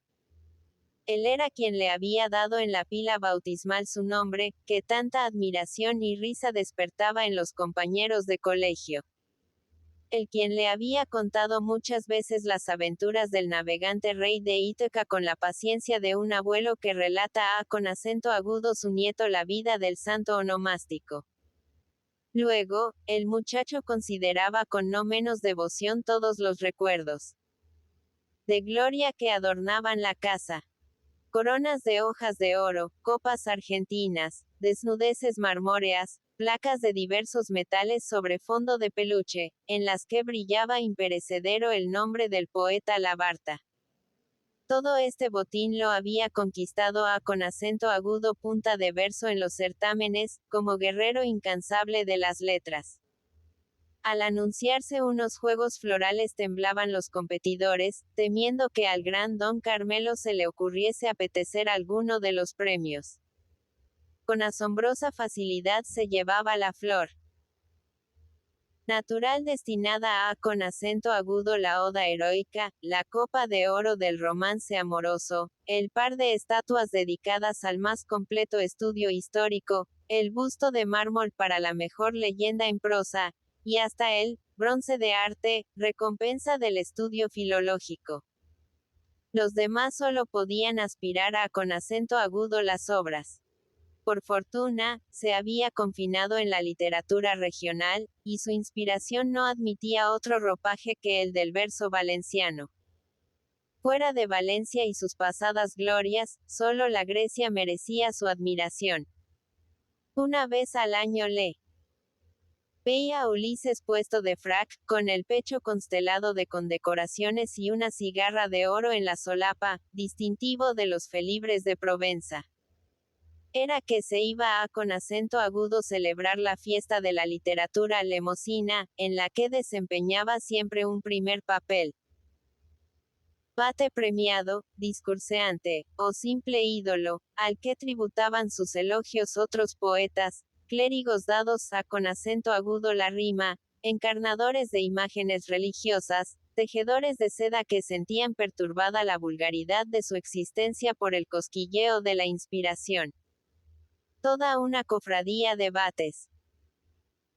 Él era quien le había dado en la pila bautismal su nombre, que tanta admiración y risa despertaba en los compañeros de colegio. El quien le había contado muchas veces las aventuras del navegante rey de Ítaca con la paciencia de un abuelo que relata con acento agudo su nieto la vida del santo onomástico. Luego, el muchacho consideraba con no menos devoción todos los recuerdos de gloria que adornaban la casa. Coronas de hojas de oro, copas argentinas, desnudeces marmóreas, placas de diversos metales sobre fondo de peluche, en las que brillaba imperecedero el nombre del poeta Labarta. Todo este botín lo había conquistado con acento agudo punta de verso en los certámenes, como guerrero incansable de las letras. Al anunciarse unos juegos florales temblaban los competidores, temiendo que al gran don Carmelo se le ocurriese apetecer alguno de los premios. Con asombrosa facilidad se llevaba la flor natural destinada con acento agudo la oda heroica, la copa de oro del romance amoroso, el par de estatuas dedicadas al más completo estudio histórico, el busto de mármol para la mejor leyenda en prosa, y hasta el bronce de arte, recompensa del estudio filológico. Los demás solo podían aspirar con acento agudo las obras. Por fortuna, se había confinado en la literatura regional, y su inspiración no admitía otro ropaje que el del verso valenciano. Fuera de Valencia y sus pasadas glorias, solo la Grecia merecía su admiración. Una vez al año veía a Ulises puesto de frac, con el pecho constelado de condecoraciones y una cigarra de oro en la solapa, distintivo de los felibres de Provenza. Era que se iba con acento agudo celebrar la fiesta de la literatura lemosina, en la que desempeñaba siempre un primer papel. Vate premiado, discurseante, o simple ídolo, al que tributaban sus elogios otros poetas, clérigos dados a con acento agudo la rima, encarnadores de imágenes religiosas, tejedores de seda que sentían perturbada la vulgaridad de su existencia por el cosquilleo de la inspiración. Toda una cofradía de vates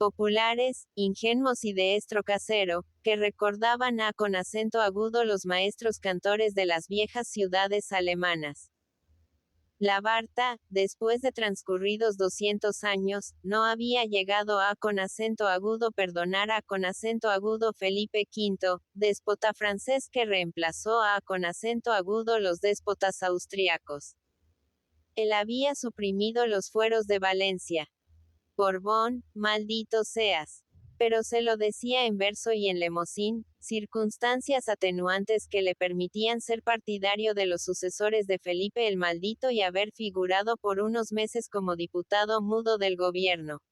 populares, ingenuos y de estro casero, que recordaban a con acento agudo los maestros cantores de las viejas ciudades alemanas. La Barta, después de transcurridos 200 años, no había llegado a con acento agudo perdonar a con acento agudo Felipe V, déspota francés que reemplazó a con acento agudo los déspotas austriacos. Él había suprimido los fueros de Valencia. Borbón, maldito seas. Pero se lo decía en verso y en lemosín, circunstancias atenuantes que le permitían ser partidario de los sucesores de Felipe el Maldito y haber figurado por unos meses como diputado mudo del gobierno.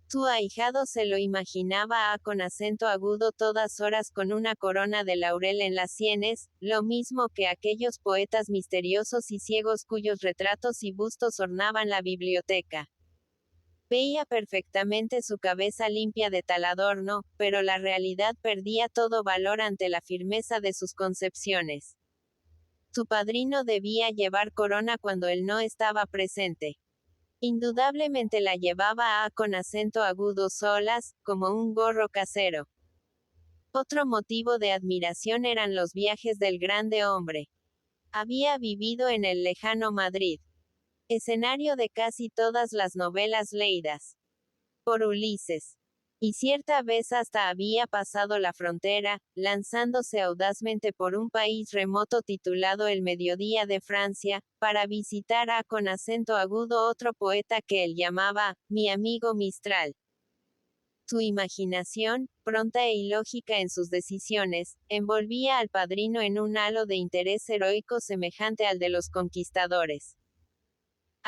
Su ahijado se lo imaginaba con acento agudo todas horas con una corona de laurel en las sienes, lo mismo que aquellos poetas misteriosos y ciegos cuyos retratos y bustos ornaban la biblioteca. Veía perfectamente su cabeza limpia de tal adorno, pero la realidad perdía todo valor ante la firmeza de sus concepciones. Su padrino debía llevar corona cuando él no estaba presente. Indudablemente la llevaba con acento agudo solas, como un gorro casero. Otro motivo de admiración eran los viajes del grande hombre. Había vivido en el lejano Madrid, escenario de casi todas las novelas leídas por Ulises. Y cierta vez hasta había pasado la frontera, lanzándose audazmente por un país remoto titulado El Mediodía de Francia, para visitar con acento agudo otro poeta que él llamaba, mi amigo Mistral. Su imaginación, pronta e ilógica en sus decisiones, envolvía al padrino en un halo de interés heroico semejante al de los conquistadores.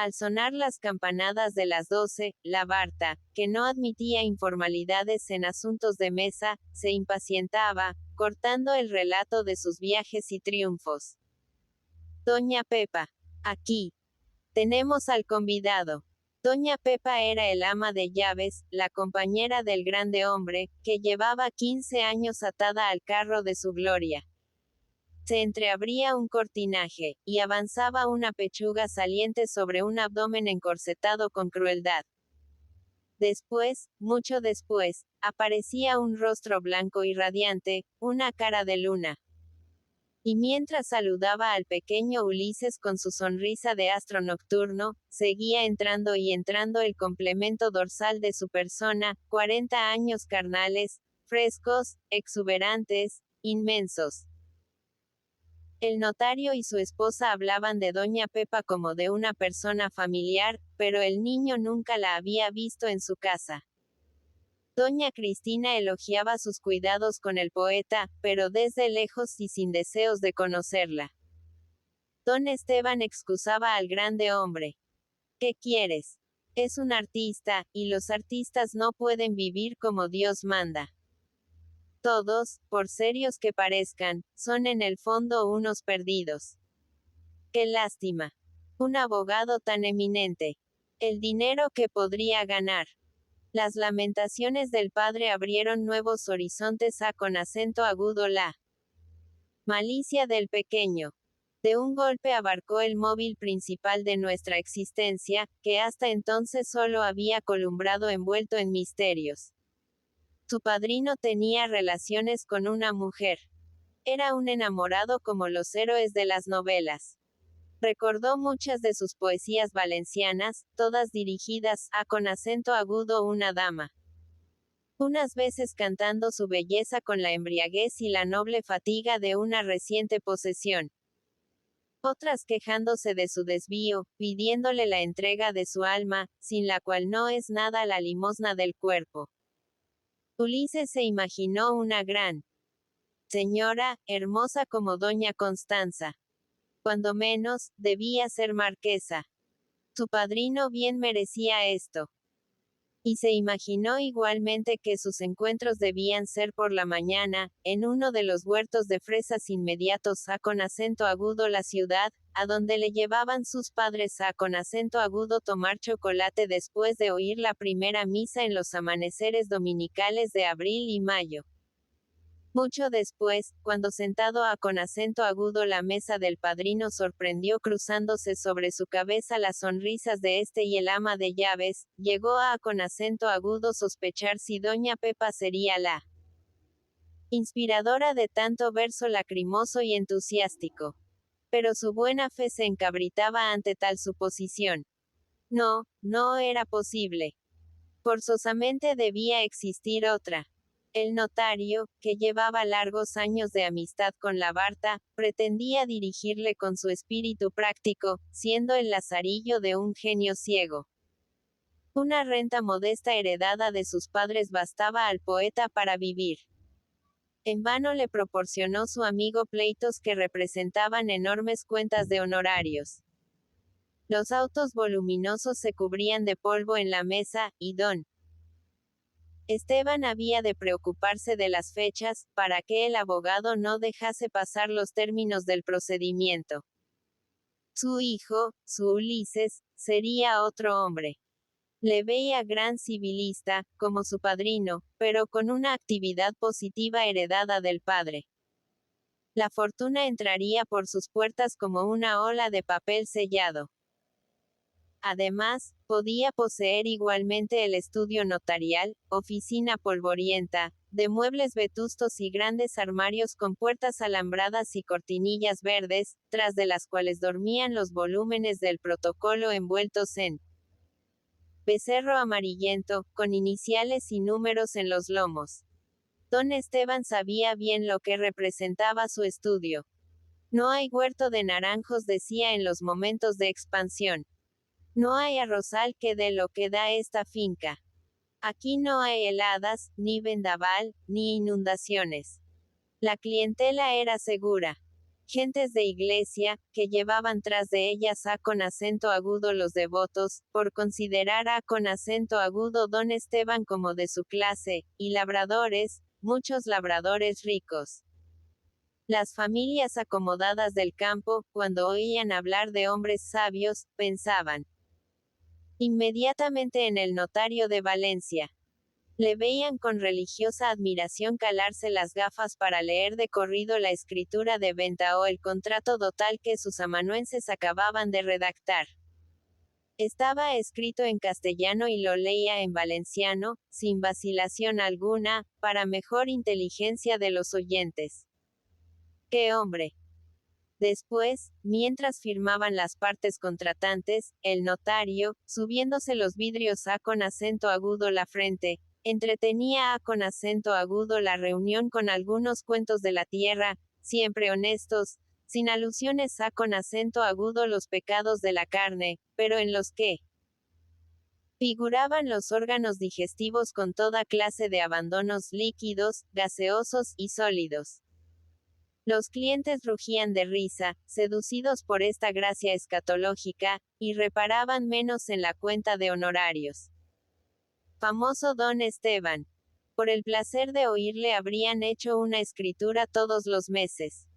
Al sonar las campanadas de las 12, la Barta, que no admitía informalidades en asuntos de mesa, se impacientaba, cortando el relato de sus viajes y triunfos. Doña Pepa. Aquí. Tenemos al convidado. Doña Pepa era el ama de llaves, la compañera del grande hombre, que llevaba 15 años atada al carro de su gloria. Se entreabría un cortinaje, y avanzaba una pechuga saliente sobre un abdomen encorsetado con crueldad. Después, mucho después, aparecía un rostro blanco y radiante, una cara de luna. Y mientras saludaba al pequeño Ulises con su sonrisa de astro nocturno, seguía entrando y entrando el complemento dorsal de su persona, 40 años carnales, frescos, exuberantes, inmensos. El notario y su esposa hablaban de doña Pepa como de una persona familiar, pero el niño nunca la había visto en su casa. Doña Cristina elogiaba sus cuidados con el poeta, pero desde lejos y sin deseos de conocerla. Don Esteban excusaba al grande hombre. ¿Qué quieres? Es un artista, y los artistas no pueden vivir como Dios manda. Todos, por serios que parezcan, son en el fondo unos perdidos. ¡Qué lástima! Un abogado tan eminente. El dinero que podría ganar. Las lamentaciones del padre abrieron nuevos horizontes con acento agudo la malicia del pequeño. De un golpe abarcó el móvil principal de nuestra existencia, que hasta entonces solo había columbrado envuelto en misterios. Su padrino tenía relaciones con una mujer. Era un enamorado como los héroes de las novelas. Recordó muchas de sus poesías valencianas, todas dirigidas con acento agudo una dama. Unas veces cantando su belleza con la embriaguez y la noble fatiga de una reciente posesión. Otras quejándose de su desvío, pidiéndole la entrega de su alma, sin la cual no es nada la limosna del cuerpo. Ulises se imaginó una gran señora, hermosa como doña Constanza. Cuando menos, debía ser marquesa. Su padrino bien merecía esto. Y se imaginó igualmente que sus encuentros debían ser por la mañana, en uno de los huertos de fresas inmediatos a con acento agudo la ciudad, a donde le llevaban sus padres a con acento agudo tomar chocolate después de oír la primera misa en los amaneceres dominicales de abril y mayo. Mucho después, cuando sentado a con acento agudo la mesa del padrino sorprendió cruzándose sobre su cabeza las sonrisas de este y el ama de llaves, llegó a con acento agudo sospechar si doña Pepa sería la inspiradora de tanto verso lacrimoso y entusiástico. Pero su buena fe se encabritaba ante tal suposición. No, no era posible. Forzosamente debía existir otra. El notario, que llevaba largos años de amistad con la Barta, pretendía dirigirle con su espíritu práctico, siendo el lazarillo de un genio ciego. Una renta modesta heredada de sus padres bastaba al poeta para vivir. En vano le proporcionó su amigo pleitos que representaban enormes cuentas de honorarios. Los autos voluminosos se cubrían de polvo en la mesa, y don Esteban había de preocuparse de las fechas, para que el abogado no dejase pasar los términos del procedimiento. Su hijo, su Ulises, sería otro hombre. Le veía gran civilista, como su padrino, pero con una actividad positiva heredada del padre. La fortuna entraría por sus puertas como una ola de papel sellado. Además, podía poseer igualmente el estudio notarial, oficina polvorienta, de muebles vetustos y grandes armarios con puertas alambradas y cortinillas verdes, tras de las cuales dormían los volúmenes del protocolo envueltos en becerro amarillento, con iniciales y números en los lomos. Don Esteban sabía bien lo que representaba su estudio. No hay huerto de naranjos, decía en los momentos de expansión. No hay arrozal que dé lo que da esta finca. Aquí no hay heladas, ni vendaval, ni inundaciones. La clientela era segura. Gentes de iglesia, que llevaban tras de ellas a con acento agudo los devotos, por considerar a con acento agudo don Esteban como de su clase, y labradores, muchos labradores ricos. Las familias acomodadas del campo, cuando oían hablar de hombres sabios, pensaban inmediatamente en el notario de Valencia. Le veían con religiosa admiración calarse las gafas para leer de corrido la escritura de venta o el contrato dotal que sus amanuenses acababan de redactar. Estaba escrito en castellano y lo leía en valenciano, sin vacilación alguna, para mejor inteligencia de los oyentes. ¡Qué hombre! Después, mientras firmaban las partes contratantes, el notario, subiéndose los vidrios a con acento agudo la frente, entretenía a con acento agudo la reunión con algunos cuentos de la tierra, siempre honestos, sin alusiones a con acento agudo los pecados de la carne, pero en los que figuraban los órganos digestivos con toda clase de abandonos líquidos, gaseosos y sólidos. Los clientes rugían de risa, seducidos por esta gracia escatológica, y reparaban menos en la cuenta de honorarios. Famoso don Esteban. Por el placer de oírle habrían hecho una escritura todos los meses.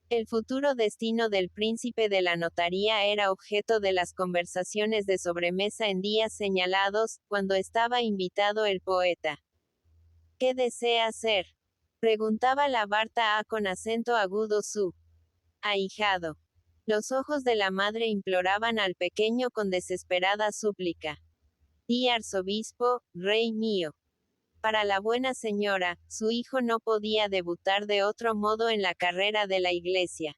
El futuro destino del príncipe de la notaría era objeto de las conversaciones de sobremesa en días señalados, cuando estaba invitado el poeta. ¿Qué desea hacer?, preguntaba la Barta a con acento agudo su ahijado. Los ojos de la madre imploraban al pequeño con desesperada súplica. Di arzobispo, rey mío. Para la buena señora, su hijo no podía debutar de otro modo en la carrera de la iglesia.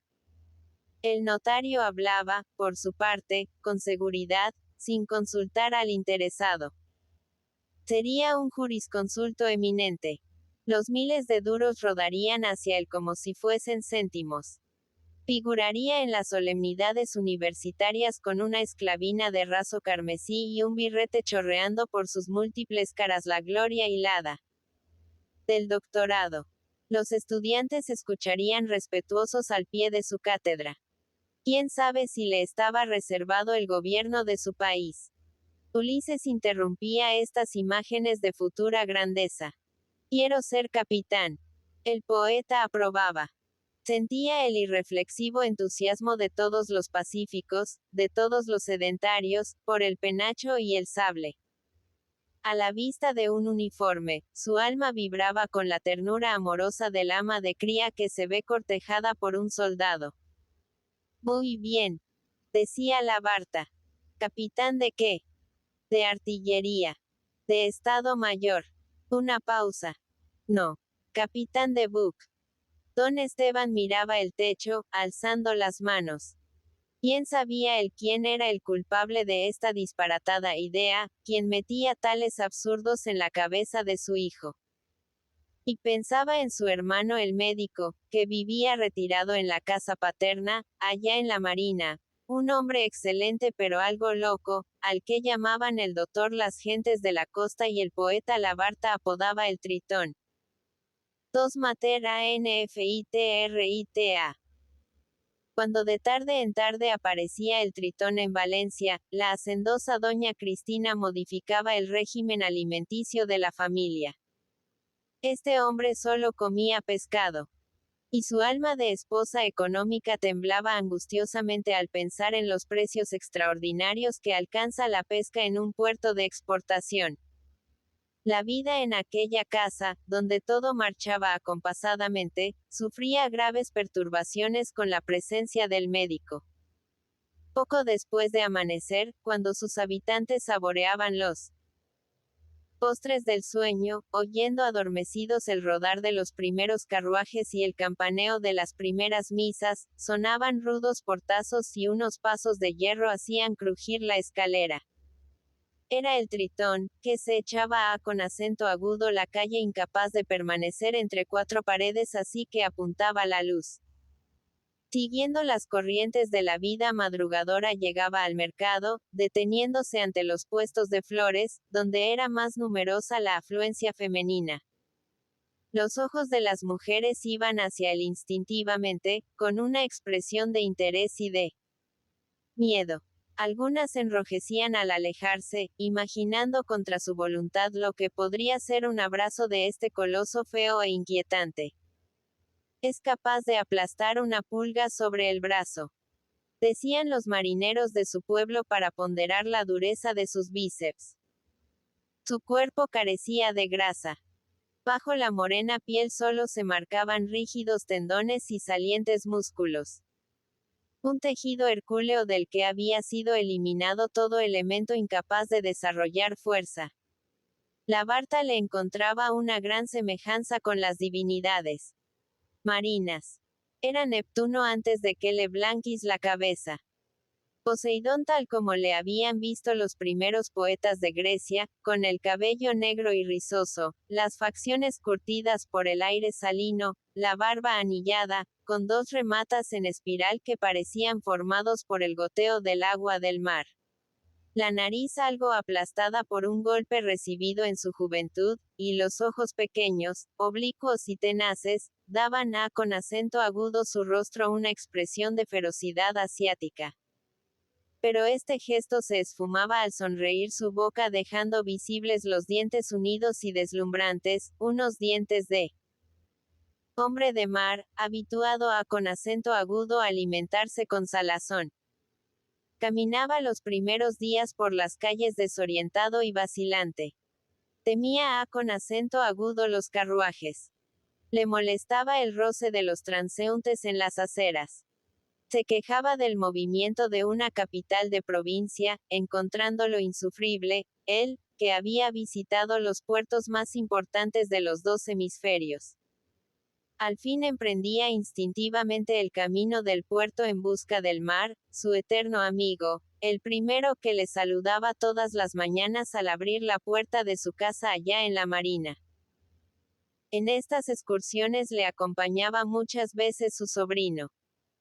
El notario hablaba, por su parte, con seguridad, sin consultar al interesado. Sería un jurisconsulto eminente. Los miles de duros rodarían hacia él como si fuesen céntimos. Figuraría en las solemnidades universitarias con una esclavina de raso carmesí y un birrete chorreando por sus múltiples caras la gloria hilada del doctorado. Los estudiantes escucharían respetuosos al pie de su cátedra. ¿Quién sabe si le estaba reservado el gobierno de su país? Ulises interrumpía estas imágenes de futura grandeza. Quiero ser capitán. El poeta aprobaba. Sentía el irreflexivo entusiasmo de todos los pacíficos, de todos los sedentarios, por el penacho y el sable. A la vista de un uniforme, su alma vibraba con la ternura amorosa del ama de cría que se ve cortejada por un soldado. Muy bien, decía Labarta. ¿Capitán de qué? De artillería. De Estado Mayor. Una pausa. No. Capitán de Buc. Don Esteban miraba el techo, alzando las manos. ¿Quién sabía quién era el culpable de esta disparatada idea, quien metía tales absurdos en la cabeza de su hijo? Y pensaba en su hermano el médico, que vivía retirado en la casa paterna, allá en la Marina, un hombre excelente pero algo loco, al que llamaban el doctor las gentes de la costa y el poeta Labarta apodaba el Tritón. 2 Mater ANFITRITA. Cuando de tarde en tarde aparecía el Tritón en Valencia, la hacendosa doña Cristina modificaba el régimen alimenticio de la familia. Este hombre solo comía pescado. Y su alma de esposa económica temblaba angustiosamente al pensar en los precios extraordinarios que alcanza la pesca en un puerto de exportación. La vida en aquella casa, donde todo marchaba acompasadamente, sufría graves perturbaciones con la presencia del médico. Poco después de amanecer, cuando sus habitantes saboreaban los postres del sueño, oyendo adormecidos el rodar de los primeros carruajes y el campaneo de las primeras misas, sonaban rudos portazos y unos pasos de hierro hacían crujir la escalera. Era el Tritón, que se echaba con acento agudo la calle incapaz de permanecer entre 4 paredes así que apuntaba la luz. Siguiendo las corrientes de la vida madrugadora llegaba al mercado, deteniéndose ante los puestos de flores, donde era más numerosa la afluencia femenina. Los ojos de las mujeres iban hacia él instintivamente, con una expresión de interés y de miedo. Algunas enrojecían al alejarse, imaginando contra su voluntad lo que podría ser un abrazo de este coloso feo e inquietante. Es capaz de aplastar una pulga sobre el brazo, decían los marineros de su pueblo para ponderar la dureza de sus bíceps. Su cuerpo carecía de grasa. Bajo la morena piel solo se marcaban rígidos tendones y salientes músculos. Un tejido hercúleo del que había sido eliminado todo elemento incapaz de desarrollar fuerza. Labarta le encontraba una gran semejanza con las divinidades marinas. Era Neptuno antes de que le blanquis la cabeza. Poseidón tal como le habían visto los primeros poetas de Grecia, con el cabello negro y rizoso, las facciones curtidas por el aire salino, la barba anillada, con 2 rematas en espiral que parecían formados por el goteo del agua del mar. La nariz algo aplastada por un golpe recibido en su juventud, y los ojos pequeños, oblicuos y tenaces, daban con acento agudo su rostro una expresión de ferocidad asiática. Pero este gesto se esfumaba al sonreír su boca dejando visibles los dientes unidos y deslumbrantes, unos dientes de hombre de mar, habituado con acento agudo a alimentarse con salazón. Caminaba los primeros días por las calles desorientado y vacilante. Temía con acento agudo los carruajes. Le molestaba el roce de los transeúntes en las aceras. Se quejaba del movimiento de una capital de provincia, encontrándolo insufrible, él, que había visitado los puertos más importantes de los 2 hemisferios. Al fin emprendía instintivamente el camino del puerto en busca del mar, su eterno amigo, el primero que le saludaba todas las mañanas al abrir la puerta de su casa allá en la Marina. En estas excursiones le acompañaba muchas veces su sobrino.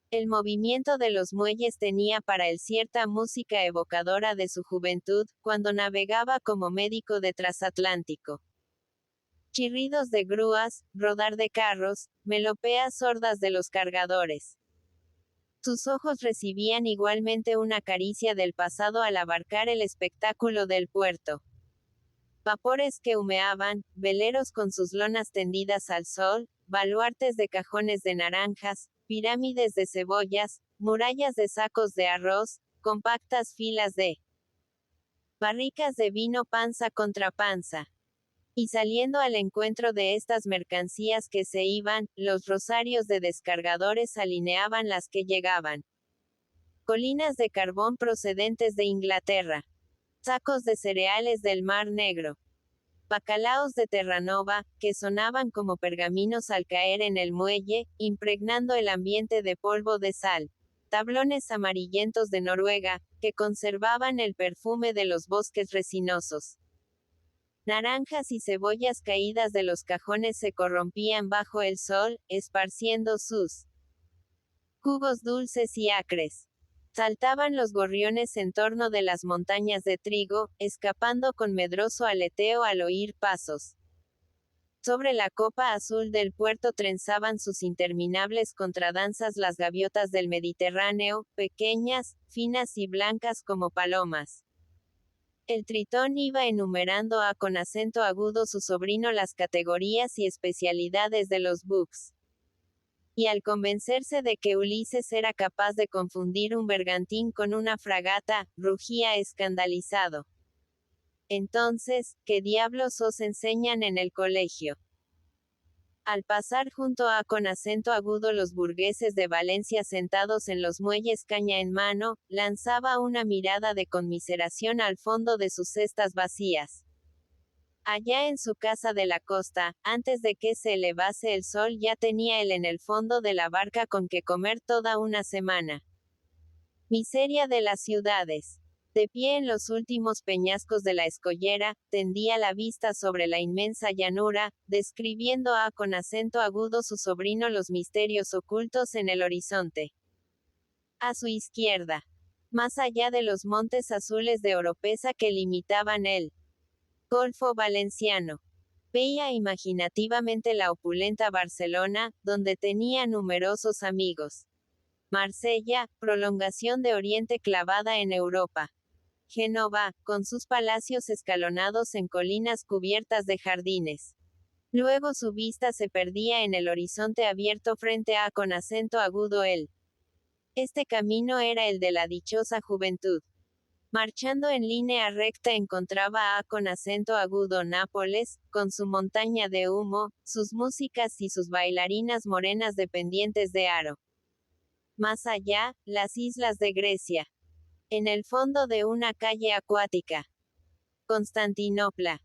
El movimiento de los muelles tenía para él cierta música evocadora de su juventud, cuando navegaba como médico de transatlántico. Chirridos de grúas, rodar de carros, melopeas sordas de los cargadores. Sus ojos recibían igualmente una caricia del pasado al abarcar el espectáculo del puerto. Vapores que humeaban, veleros con sus lonas tendidas al sol, baluartes de cajones de naranjas, pirámides de cebollas, murallas de sacos de arroz, compactas filas de barricas de vino panza contra panza. Y saliendo al encuentro de estas mercancías que se iban, los rosarios de descargadores alineaban las que llegaban. Colinas de carbón procedentes de Inglaterra. Sacos de cereales del Mar Negro. Bacalaos de Terranova, que sonaban como pergaminos al caer en el muelle, impregnando el ambiente de polvo de sal. Tablones amarillentos de Noruega, que conservaban el perfume de los bosques resinosos. Naranjas y cebollas caídas de los cajones se corrompían bajo el sol, esparciendo sus jugos dulces y acres. Saltaban los gorriones en torno de las montañas de trigo, escapando con medroso aleteo al oír pasos. Sobre la copa azul del puerto trenzaban sus interminables contradanzas las gaviotas del Mediterráneo, pequeñas, finas y blancas como palomas. El Tritón iba enumerando con acento agudo su sobrino las categorías y especialidades de los buques. Y al convencerse de que Ulises era capaz de confundir un bergantín con una fragata, rugía escandalizado. Entonces, ¿qué diablos os enseñan en el colegio? Al pasar junto con acento agudo los burgueses de Valencia sentados en los muelles caña en mano, lanzaba una mirada de conmiseración al fondo de sus cestas vacías. Allá en su casa de la costa, antes de que se elevase el sol ya tenía él en el fondo de la barca con que comer toda una semana. Miseria de las ciudades. De pie en los últimos peñascos de la escollera, tendía la vista sobre la inmensa llanura, describiendo con acento agudo su sobrino los misterios ocultos en el horizonte. A su izquierda, más allá de los montes azules de Oropesa que limitaban el Golfo Valenciano, veía imaginativamente la opulenta Barcelona, donde tenía numerosos amigos. Marsella, prolongación de Oriente clavada en Europa. Génova, con sus palacios escalonados en colinas cubiertas de jardines. Luego su vista se perdía en el horizonte abierto frente con acento agudo él. Este camino era el de la dichosa juventud. Marchando en línea recta encontraba con acento agudo Nápoles, con su montaña de humo, sus músicas y sus bailarinas morenas dependientes de aro. Más allá, las islas de Grecia. En el fondo de una calle acuática. Constantinopla.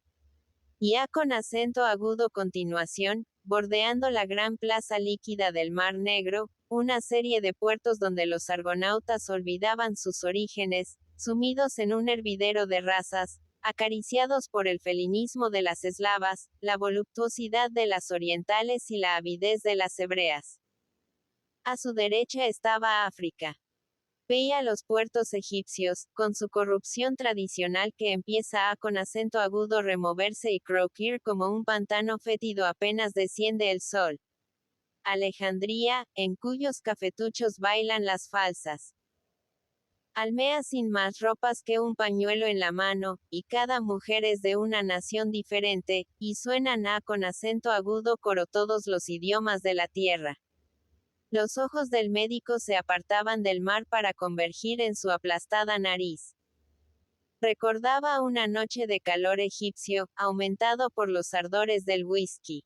Y con acento agudo continuación, bordeando la gran plaza líquida del Mar Negro, una serie de puertos donde los argonautas olvidaban sus orígenes, sumidos en un hervidero de razas, acariciados por el felinismo de las eslavas, la voluptuosidad de las orientales y la avidez de las hebreas. A su derecha estaba África. Veía los puertos egipcios, con su corrupción tradicional que empieza con acento agudo removerse y crujir como un pantano fétido apenas desciende el sol. Alejandría, en cuyos cafetuchos bailan las falsas almeas sin más ropas que un pañuelo en la mano, y cada mujer es de una nación diferente, y suenan con acento agudo coro todos los idiomas de la tierra. Los ojos del médico se apartaban del mar para convergir en su aplastada nariz. Recordaba una noche de calor egipcio, aumentado por los ardores del whisky.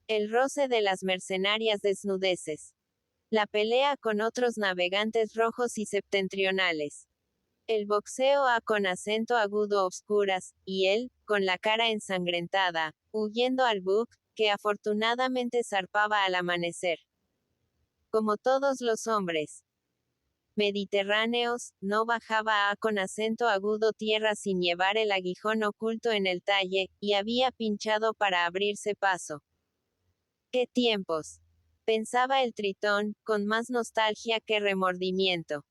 El roce de las mercenarias desnudeces. La pelea con otros navegantes rojos y septentrionales. El boxeo con acento agudo obscuras, y él, con la cara ensangrentada, huyendo al buque, que afortunadamente zarpaba al amanecer. Como todos los hombres mediterráneos, no bajaba con acento agudo tierra sin llevar el aguijón oculto en el talle, y había pinchado para abrirse paso. ¡Qué tiempos! Pensaba el Tritón, con más nostalgia que remordimiento.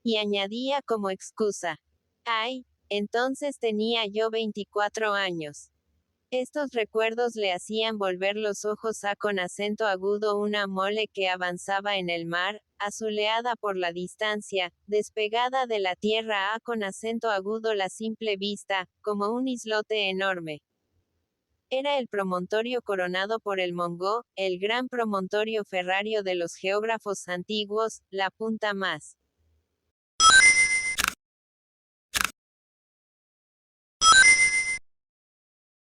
Y añadía como excusa. ¡Ay! Entonces tenía yo 24 años. Estos recuerdos le hacían volver los ojos a con acento agudo una mole que avanzaba en el mar, azuleada por la distancia, despegada de la tierra a con acento agudo la simple vista, como un islote enorme. Era el promontorio coronado por el Mongó, el gran promontorio ferrario de los geógrafos antiguos, la punta más